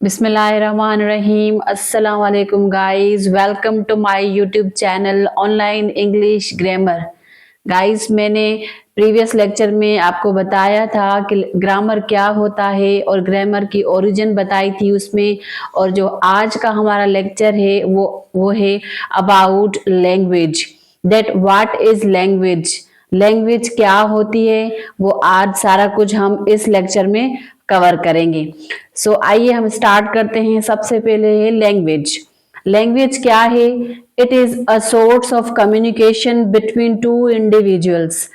Bismillahirrahmanirrahim. Assalamu alaikum guys. Welcome to my YouTube channel Online English Grammar. Guys मैंने previous lecture में आपको बताया था कि ग्रामर क्या होता है और ग्रामर की ओरिजिन बताई थी उसमें। और जो आज का हमारा लेक्चर है वो है about language, that what is language, language क्या होती है, वो आज सारा कुछ हम इस लेक्चर में कवर करेंगे। सो आइए हम स्टार्ट करते हैं। सबसे पहले है लैंग्वेज। लैंग्वेज क्या है? It is a source of communication between two individuals.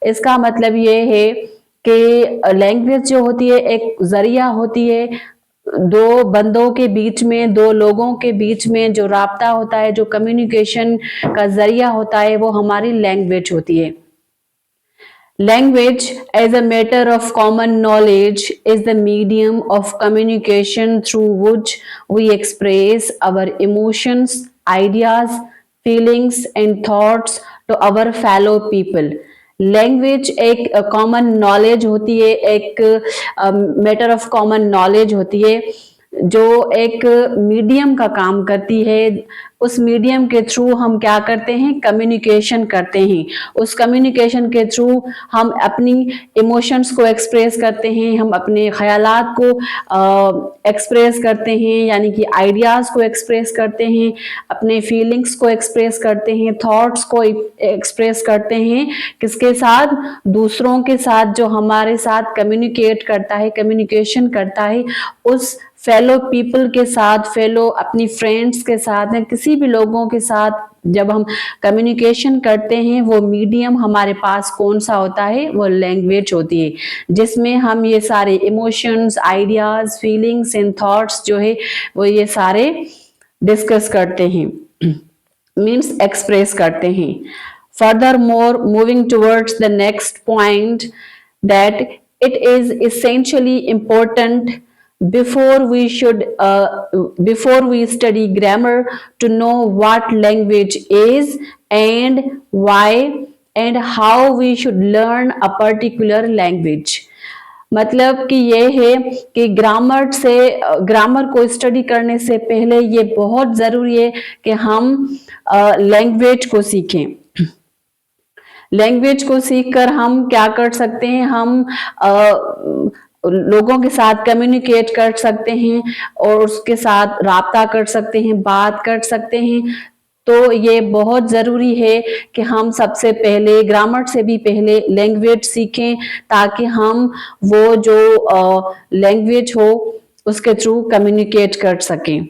इसका मतलब ये है कि लैंग्वेज जो होती है एक जरिया होती है दो बंदों के बीच में, दो लोगों के बीच में जो राब्ता होता है, जो कम्युनिकेशन का जरिया होता है, वो हमारी लैंग्वेज होती है। Language, as a matter of common knowledge, is the medium of communication through which we express our emotions, ideas, feelings, and thoughts to our fellow people. Language एक कॉमन नॉलेज होती है, एक मैटर ऑफ कॉमन नॉलेज होती है जो एक medium का काम करती है। उस मीडियम के थ्रू हम क्या करते हैं? कम्युनिकेशन करते हैं। उस कम्युनिकेशन के थ्रू हम अपनी इमोशंस को एक्सप्रेस करते हैं, हम अपने ख्यालात को एक्सप्रेस करते हैं, यानी कि आइडियाज़ को एक्सप्रेस करते हैं, अपने फीलिंग्स को एक्सप्रेस करते हैं, थॉट्स को एक्सप्रेस करते हैं। किसके साथ? दूसरों के साथ, जो हमारे साथ कम्युनिकेट करता है, कम्युनिकेशन करता है, उस फेलो पीपल के साथ, फेलो अपनी फ्रेंड्स के साथ, या किसी भी लोगों के साथ जब हम कम्युनिकेशन करते हैं, वो मीडियम हमारे पास कौन सा होता है? वो लैंग्वेज होती है, जिसमें हम ये सारे emotions, ideas, feelings and thoughts जो है वो ये सारे डिस्कस करते हैं, मीन्स एक्सप्रेस करते हैं। Furthermore, moving towards the next point, that it is essentially important before we study grammar to know what language is and why and how we should learn a particular language. मतलब कि ये है कि grammar को study करने से पहले ये बहुत जरूरी है कि हम लैंग्वेज को सीखें। लैंग्वेज को सीखकर हम क्या कर सकते हैं? हम लोगों के साथ कम्युनिकेट कर सकते हैं और उसके साथ राब्ता कर सकते हैं, बात कर सकते हैं। तो ये बहुत ज़रूरी है कि हम सबसे पहले ग्रामर से भी पहले लैंग्वेज सीखें, ताकि हम वो जो लैंग्वेज हो उसके थ्रू कम्युनिकेट कर सकें।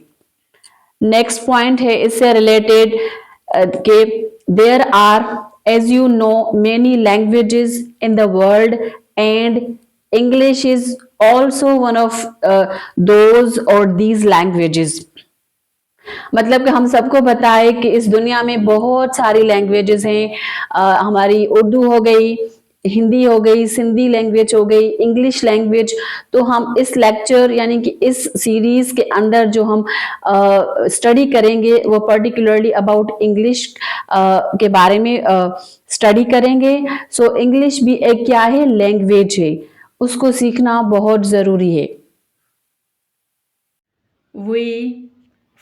नेक्स्ट पॉइंट है इससे रिलेटेड कि there are, as you know, many languages in the world and English is also one of those or these languages. मतलब कि हम सबको पता है कि इस दुनिया में बहुत सारी लैंग्वेजेस हैं। हमारी उर्दू हो गई, हिंदी हो गई, सिंधी लैंग्वेज हो गई, इंग्लिश लैंग्वेज। तो हम इस लेक्चर यानी कि इस सीरीज के अंदर जो हम स्टडी करेंगे वो पर्टिकुलरली अबाउट इंग्लिश के बारे में स्टडी करेंगे। सो इंग्लिश भी एक क्या है? लैंग्वेज है, उसको सीखना बहुत ज़रूरी है। We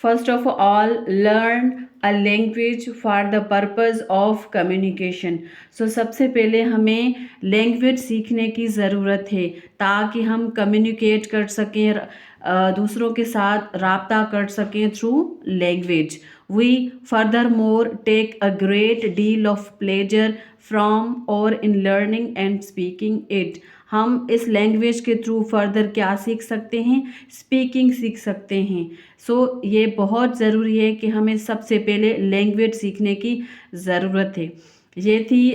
first of all learn a language for the purpose of communication. So सबसे पहले हमें लैंग्वेज सीखने की ज़रूरत है ताकि हम कम्युनिकेट कर सकें, दूसरों के साथ राब्ता कर सकें through language. We furthermore take a great deal of pleasure from or in learning and speaking it. हम इस लैंग्वेज के थ्रू फर्दर क्या सीख सकते हैं? स्पीकिंग सीख सकते हैं। सो ये बहुत ज़रूरी है कि हमें सबसे पहले लैंग्वेज सीखने की ज़रूरत है। ये थी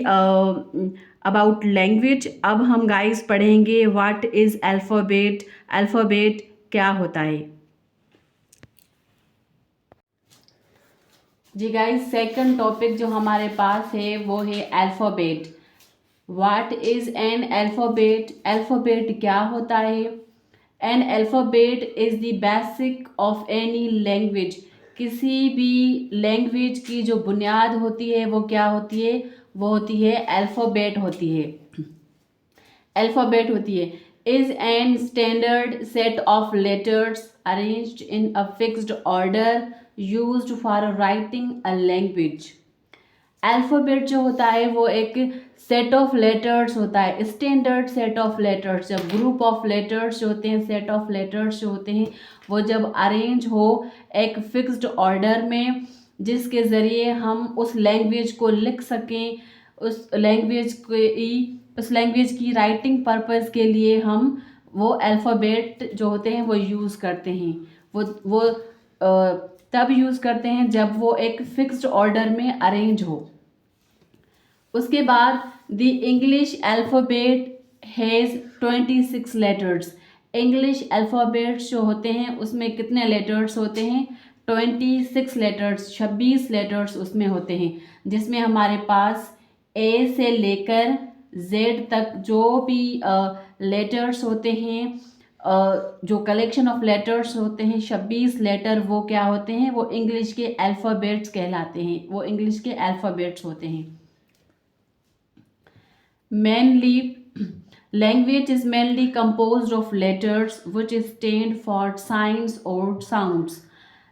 अबाउट लैंग्वेज। अब हम गाइस पढ़ेंगे व्हाट इज़ अल्फ़ाबेट। अल्फ़ाबेट क्या होता है? जी गाइस, सेकंड टॉपिक जो हमारे पास है वो है alphabet. What is an alphabet? Alphabet क्या होता है? N alphabet is the basic of any language. किसी भी लैंग्वेज की जो बुनियाद होती है वो क्या होती है? वो होती है अल्फ़ाबेट होती है। अल्फ़ाबेट होती है। is an standard set of letters arranged in a fixed order used for writing a language. Alphabet जो होता है वो एक सेट ऑफ लेटर्स होता है, स्टैंडर्ड सेट ऑफ लेटर्स। जब ग्रुप ऑफ लेटर्स जो होते हैं, सेट ऑफ लेटर्स जो होते हैं, वो जब अरेंज हो एक फिक्स्ड ऑर्डर में, जिसके ज़रिए हम उस लैंग्वेज को लिख सकें, उस लैंग्वेज की राइटिंग पर्पस के लिए हम वो अल्फ़ाबेट जो होते हैं वो यूज़ करते हैं। वो तब यूज़ करते हैं जब वो एक फिक्स्ड ऑर्डर में अरेंज हो। उसके बाद the English alphabet has 26 letters. English alphabets जो होते हैं उसमें कितने लेटर्स होते हैं? 26 लेटर्स, 26 लेटर्स उसमें होते हैं, जिसमें हमारे पास ए से लेकर जेड तक जो भी लेटर्स होते हैं, जो कलेक्शन ऑफ लेटर्स होते हैं 26 लेटर, वो क्या होते हैं? वो इंग्लिश के अल्फ़ाबेट्स कहलाते हैं, वो इंग्लिश के अल्फ़ाबेट्स होते हैं। Mainly, language is mainly composed of letters which stand for signs or sounds.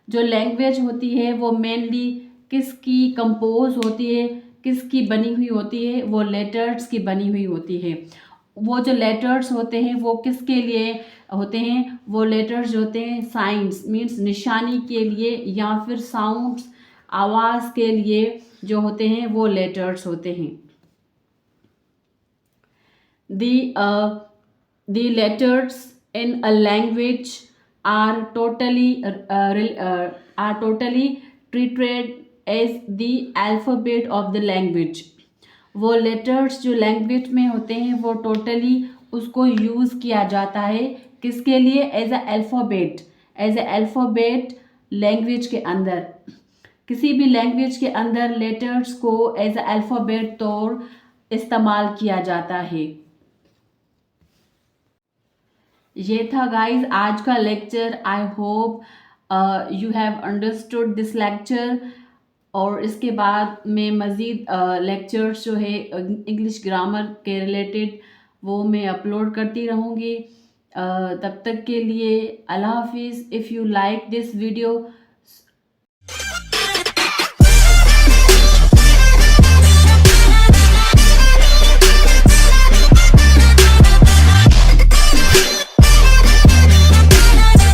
जो लैंग्वेज होती है वो मेनली किसकी कंपोज होती है, किसकी बनी हुई होती है? वो लेटर्स की बनी हुई होती है। वो जो लेटर्स होते हैं वो किसके लिए होते हैं? वो लेटर्स जो होते हैं साइंस मीन्स निशानी के लिए, या फिर साउंड्स आवाज़ के लिए जो होते हैं वो लेटर्स होते हैं। The letters in a language are totally treated as the alphabet of the language. वो लेटर्स जो लैंग्वेज में होते हैं वो टोटली उसको यूज़ किया जाता है किसके लिए? एज अ अल्फ़ाबेट लैंग्वेज के अंदर। किसी भी लैंग्वेज के अंदर लेटर्स को एज अ अल्फ़ाबेट तौर इस्तेमाल किया जाता है। ये था गाइज आज का lecture. I hope you have understood this lecture, और इसके बाद मैं मज़ीद लेक्चर्स जो है इंग्लिश ग्रामर के रिलेटेड वो मैं अपलोड करती रहूँगी। तब तक के लिए अल्लाह हाफिज़। If you like this video